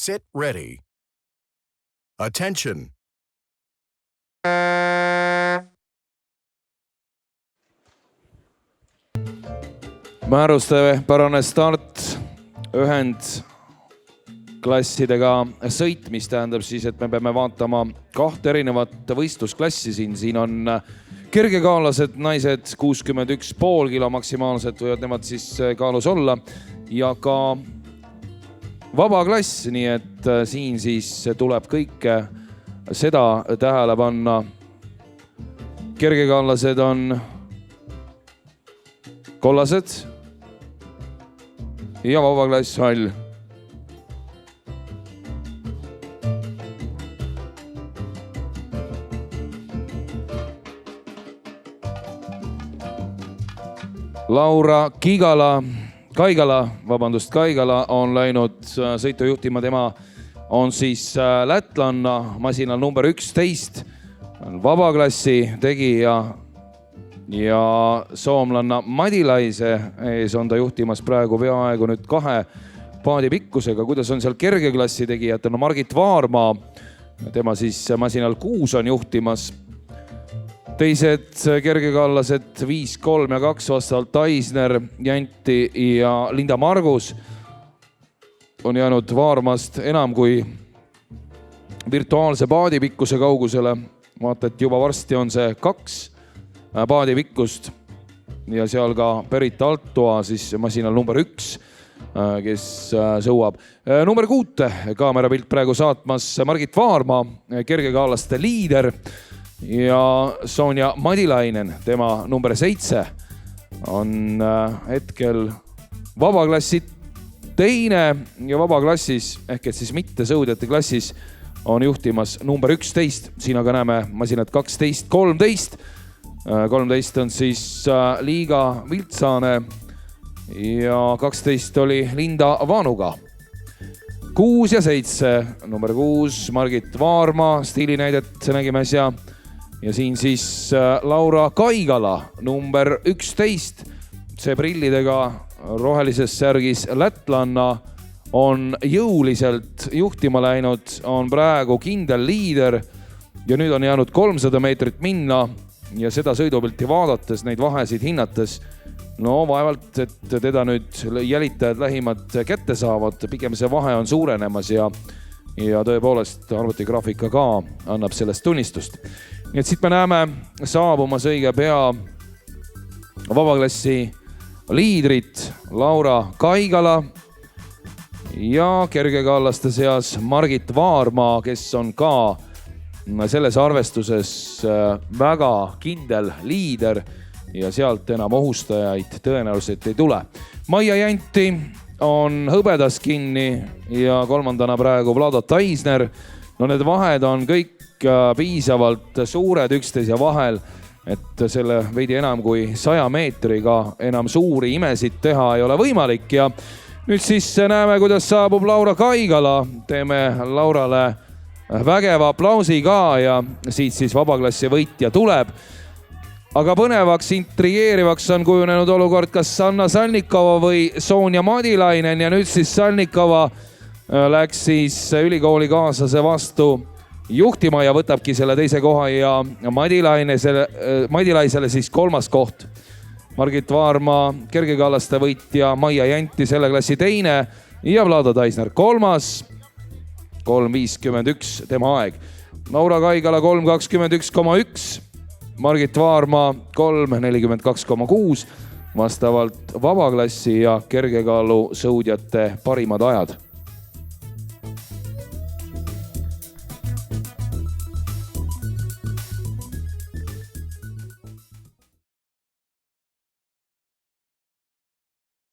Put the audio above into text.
Sit ready. Attention. Määrustepärane start ühendklassidega sõit, mis tähendab siis, et me peame vaatama kahte erinevat võistlusklassi siin. Siin on kergekaalased naised 61,5 kilo maksimaalselt võivad nemad siis kaalus olla ja ka vaba klass, nii et siin siis tuleb kõike seda tähele panna. Kergekaalased on kollased ja vaba klass hall. Laura Kaigala on läinud sõitu juhtima. Tema on siis lätlanna masinal number 11, vabaklassi tegija ja soomlanna Madilaise ees on ta juhtimas praegu peaaegu nüüd 2 paadi pikkusega. Kuidas on seal kergeklassi tegijad? No Margit Vaarmaa, tema siis masinal 6 on juhtimas. Teised kergekaallased 5, 3 ja 2 vastavalt Taisner, Janti ja Linda Margus on jäänud Vaarmast enam kui virtuaalse paadi pikkuse kaugusele. Vaata, et juba varsti on see 2 paadi pikkust ja seal ka Berit Altoa siis masinal number 1, kes sõuab. Number 6 kaamerapilt praegu saatmas Margit Vaarmaa, kergekaalaste liider. Ja Sonja Madilainen, tema number 7, on hetkel vabaklassi teine ja vabaklassis ehk et siis mitte sõudjate klassis on juhtimas number 11. Siin aga näeme masinad 12, 13. 13 on siis Liiga Viltsaane ja 12 oli Linda Vaanuga. 6 ja 7, number 6 Margit Vaarmaa, stiilinäidet nägime äsja. Ja siin siis Laura Kaigala, number 11. See prillidega rohelises särgis lätlanna on jõuliselt juhtima läinud, on praegu kindel liider ja nüüd on jäänud 300 meetrit minna ja seda sõidupilti vaadates, neid vahesid hinnates, no vaevalt, et teda nüüd jälitajad lähimad kätte saavad, pigem see vahe on suurenemas ja tõepoolest arvutigraafika ka annab sellest tunnistust. Nii et siit me näeme saabumas õige pea vabaklassi liidrit Laura Kaigala ja kergekaalaste seas Margit Vaarmaa, kes on ka selles arvestuses väga kindel liider ja sealt enam ohustajaid tõenäoliselt ei tule. Maia Janti on hõbedas kinni ja 3. praegu Vlado Taisner. No need vahed on kõik piisavalt suured üksteise vahel, et selle veidi enam kui 100 meetriga enam suuri imesid teha ei ole võimalik. Ja nüüd siis näeme, kuidas saabub Laura Kaigala. Teeme Laurale vägeva aplausi ka ja siit siis vabaklassi võitja tuleb. Aga põnevaks, intrigeerivaks on kujunenud olukord, kas Anna Salnikova või Sonja Madilainen ja nüüd siis Salnikova läks siis ülikooli kaaslase vastu juhtima ja võtabki selle teise koha ja Madilaisele siis 3. koht. Margit Vaarmaa, kergekaalaste võitja, Maia Janti selle klassi 2 ja Vlado Taisner 3. 3.51 tema aeg. Laura Kaigala 3.21,1. Margit Vaarmaa 3.42,6 vastavalt vabaklassi ja kergekaalu sõudjate parimad ajad.